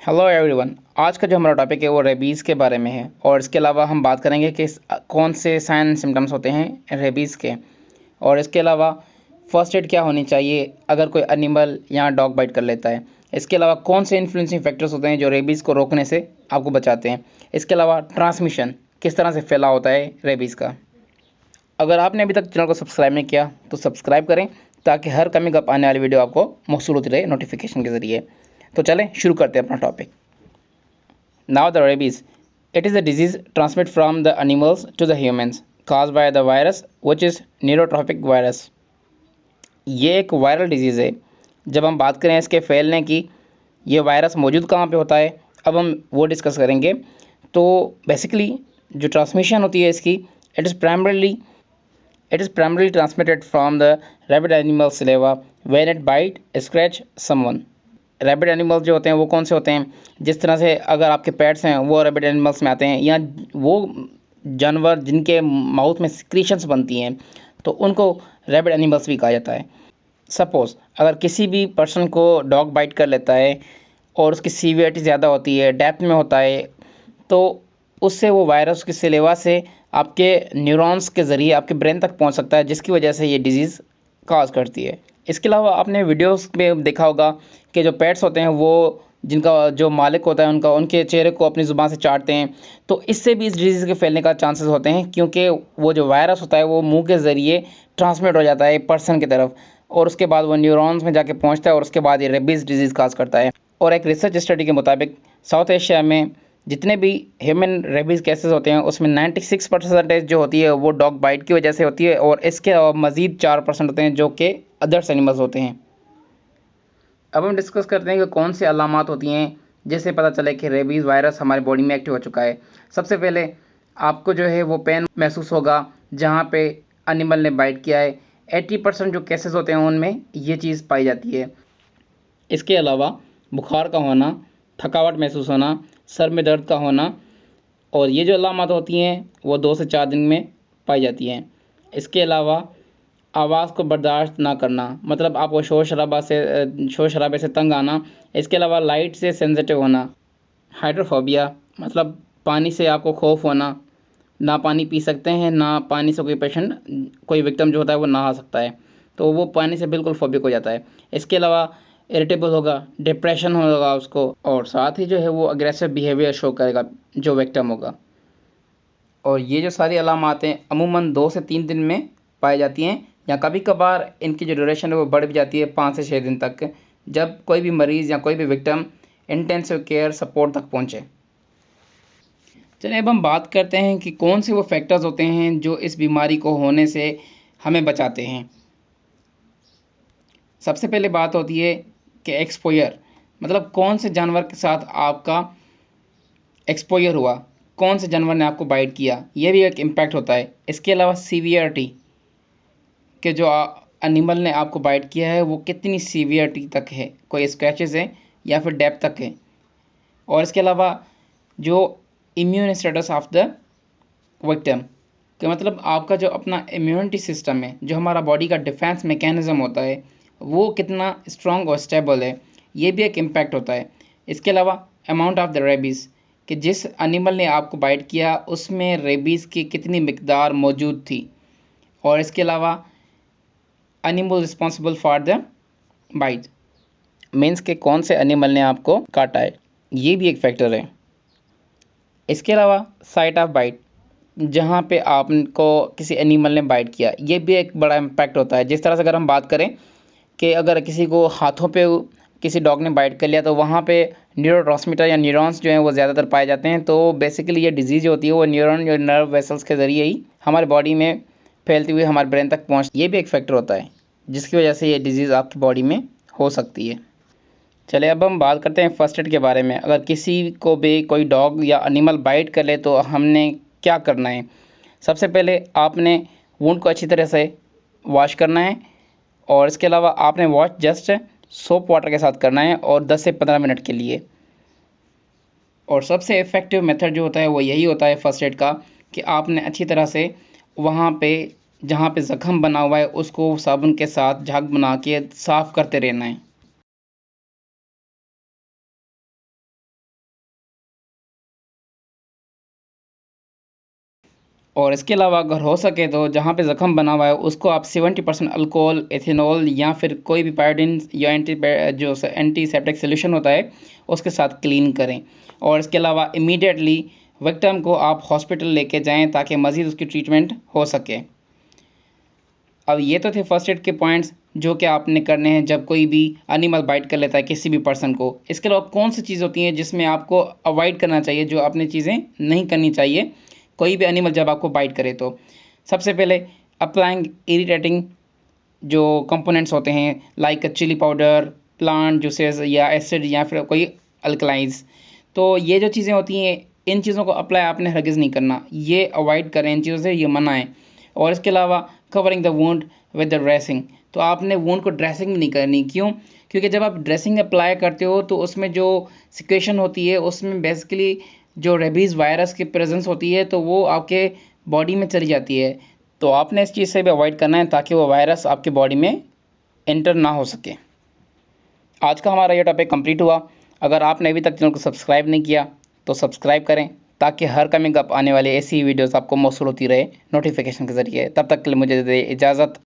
Hello everyone. आज का जो हमारा टॉपिक है वो रेबीज़ के बारे में है और इसके अलावा हम बात करेंगे कि कौन से साइन एंड सिम्टम्स होते हैं रेबीज़ के, और इसके अलावा फर्स्ट एड क्या होनी चाहिए अगर कोई एनिमल या डॉग बाइट कर लेता है। इसके अलावा कौन से इन्फ्लुएंसिंग फैक्टर्स होते हैं जो रेबीज़ को रोकने से आपको बचाते हैं। इसके अलावा ट्रांसमिशन किस तरह से फैला होता है रेबीज़ का। अगर आपने अभी तक चैनल को सब्सक्राइब नहीं किया तो सब्सक्राइब करें ताकि हर कमिंग अप आने वाली वीडियो आपको मौसूल होती रहे नोटिफिकेशन के ज़रिए। तो चलें शुरू करते हैं अपना topic. Now the rabies. It is a disease transmitted from the animals to the humans caused by the virus which is neurotrophic virus. ये एक वायरल डिजीज़ है। जब हम बात करें इसके फैलने की, ये वायरस मौजूद कहाँ पे होता है, अब हम वो डिस्कस करेंगे। तो बेसिकली जो ट्रांसमिशन होती है इसकी, it is primarily transmitted from the rabid animal saliva when it bite scratch someone. Rabid animals जो होते हैं वो कौन से होते हैं, जिस तरह से अगर आपके पेट्स हैं वो रैबिड एनिमल्स में आते हैं, या वो जानवर जिनके माउथ में सिक्रीशंस बनती हैं तो उनको रैबिड एनिमल्स भी कहा जाता है। सपोज़ अगर किसी भी पर्सन को डॉग बाइट कर लेता है और उसकी सीवियरिटी ज़्यादा होती है, डेप्थ में होता है, तो उससे वो वायरस की सिलेवा से आपके न्यूरॉन्स के ज़रिए आपके ब्रेन तक पहुंच सकता है, जिसकी वजह से ये डिजीज़ काज करती है। इसके अलावा आपने वीडियोस में देखा होगा कि जो पेट्स होते हैं वो जिनका जो मालिक होता है उनके चेहरे को अपनी ज़ुबान से चाटते हैं, तो इससे भी इस डिजीज़ के फैलने का चांसेस होते हैं, क्योंकि वो जो वायरस होता है वो मुंह के ज़रिए ट्रांसमिट हो जाता है पर्सन की तरफ और उसके बाद वो न्यूरॉन्स में जाके पहुंचता है और उसके बाद ये रेबीज़ डिजीज़ काज करता है। और एक रिसर्च स्टडी के मुताबिक साउथ एशिया में जितने भी ह्यूमन रेबीज़ केसेस होते हैं उसमें 96% जो होती है वो डॉग बाइट की वजह से होती है, और इसके मज़ीद 4% होते हैं जो कि अदर्स एनिमल्स होते हैं। अब हम डिस्कस करते हैं कि कौन सी अलामात होती हैं जिससे पता चले कि रेबीज़ वायरस हमारी बॉडी में एक्टिव हो चुका है। सबसे पहले आपको जो है वो पेन महसूस होगा जहाँ पे एनिमल ने बाइट किया है। 80% जो केसेस होते हैं उनमें ये चीज़ पाई जाती है। इसके अलावा बुखार का होना, थकावट महसूस होना, सर में दर्द का होना, और ये जो अलामात होती हैं वो 2 से 4 दिन में पाई जाती हैं। इसके अलावा आवाज़ को बर्दाश्त ना करना, मतलब आपको शोर शराबे से तंग आना। इसके अलावा लाइट से सेंसिटिव होना, हाइड्रोफोबिया, मतलब पानी से आपको खौफ होना, ना पानी पी सकते हैं, ना पानी से कोई विक्टिम जो होता है वो नहा सकता है, तो वो पानी से बिल्कुल फोबिक हो जाता है। इसके अलावा इरिटेबल होगा, डिप्रेशन होगा उसको, और साथ ही जो है वो अग्रेसिव बिहेवियर शो करेगा जो विक्टिम होगा। और ये जो सारी अलामातें अमूमन 2 से 3 दिन में पाई जाती हैं, या कभी कभार इनकी जो ड्यूरेशन है वो बढ़ भी जाती है 5 से 6 दिन तक, जब कोई भी मरीज़ या कोई भी विक्टिम इंटेंसिव केयर सपोर्ट तक पहुँचे। चलिए अब हम बात करते हैं कि कौन से वो फैक्टर्स होते हैं जो इस बीमारी को होने से हमें बचाते हैं। सबसे पहले बात होती है कि एक्सपोजर, मतलब कौन से जानवर के साथ आपका एक्सपोजर हुआ, कौन से जानवर ने आपको बाइट किया, ये भी एक इम्पैक्ट होता है। इसके अलावा सीवियरिटी कि जो एनिमल ने आपको बाइट किया है वो कितनी सीवियरिटी तक है, कोई स्क्रैचेस है या फिर डेप्थ तक है। और इसके अलावा जो immune status of the victim, कि मतलब आपका जो अपना इम्यूनिटी सिस्टम है, जो हमारा बॉडी का डिफेंस मैकेनिज्म होता है, वो कितना स्ट्रॉन्ग और स्टेबल है, ये भी एक इम्पैक्ट होता है। इसके अलावा अमाउंट ऑफ द रेबीज़, कि जिस एनिमल ने आपको बाइट किया उसमें रेबीज़ की कितनी मिकदार मौजूद थी। और इसके अलावा animal responsible for the bite, means के कौन से एनिमल ने आपको काटा है, ये भी एक फैक्टर है। इसके अलावा साइट ऑफ बाइट, जहाँ पे आपको किसी एनिमल ने बाइट किया, ये भी एक बड़ा इम्पैक्ट होता है। जिस तरह से अगर हम बात करें कि अगर किसी को हाथों पे किसी डॉग ने बाइट कर लिया तो वहाँ पे न्यूरोट्रांसमीटर या न्यूरॉन्स जो हैं वो ज़्यादातर पाए जाते हैं। तो बेसिकली ये डिजीज़ होती है वो न्यूरॉन या नर्व वेसल्स के ज़रिए ही हमारे बॉडी में फैलती हुई हमारे ब्रेन तक पहुँच, ये भी एक फैक्टर होता है जिसकी वजह से ये डिजीज़ आपकी बॉडी में हो सकती है। चलिए अब हम बात करते हैं फर्स्ट एड के बारे में। अगर किसी को भी कोई डॉग या एनिमल बाइट कर ले तो हमने क्या करना है। सबसे पहले आपने वुंड को अच्छी तरह से वॉश करना है, और इसके अलावा आपने वॉश जस्ट सोप वाटर के साथ करना है और 10 से 15 मिनट के लिए। और सबसे इफ़ेक्टिव मेथड जो होता है वो यही होता है फर्स्ट एड का, कि आपने अच्छी तरह से वहाँ पे जहाँ पे ज़ख्म बना हुआ है उसको साबुन के साथ झाग बना के साफ़ करते रहना है। और इसके अलावा अगर हो सके तो जहाँ पे ज़ख़म बना हुआ है उसको आप 70% अल्कोहल, एथेनॉल या फिर कोई भी पायोडीन या जो एंटीसेप्टिक सोल्यूशन होता है उसके साथ क्लीन करें। और इसके अलावा इमीडिएटली विक्टिम को आप हॉस्पिटल लेके जाएं ताकि मज़ीद उसकी ट्रीटमेंट हो सके। अब ये तो थे फर्स्ट एड के पॉइंट्स जो कि आपने करने हैं जब कोई भी एनिमल बाइट कर लेता है किसी भी पर्सन को। इसके अलावा कौन सी चीज़ होती हैं जिसमें आपको अवॉइड करना चाहिए, जो आपने चीज़ें नहीं करनी चाहिए कोई भी एनिमल जब आपको बाइट करे तो? सबसे पहले अप्लाइंग इरिटेटिंग जो कंपोनेंट्स होते हैं like chilli powder, plant juices या एसिड या फिर कोई अल्कलाइंस। तो ये जो चीज़ें होती हैं इन चीज़ों को अप्लाई आपने हरगिज़ नहीं करना, ये अवॉइड करें, इन चीज़ों से ये मना है। और इसके अलावा covering the wound with the dressing, तो आपने वुंड को ड्रेसिंग नहीं करनी। क्यों? क्योंकि जब आप ड्रेसिंग अप्लाई करते हो तो उसमें जो सिक्वेशन होती है उसमें बेसिकली जो रेबीज़ वायरस की प्रेजेंस होती है तो वो आपके बॉडी में चली जाती है। तो आपने इस चीज़ से भी अवॉइड करना है ताकि वो वायरस आपके बॉडी में एंटर ना हो सके। आज का हमारा ये टॉपिक कंप्लीट हुआ। अगर आपने अभी तक चैनल को सब्सक्राइब नहीं किया तो सब्सक्राइब करें ताकि हर कमिंग अप आने वाली ऐसी वीडियोस आपको मौसूल होती रहे नोटिफिकेशन के ज़रिए। तब तक के लिए मुझे दे इजाज़त।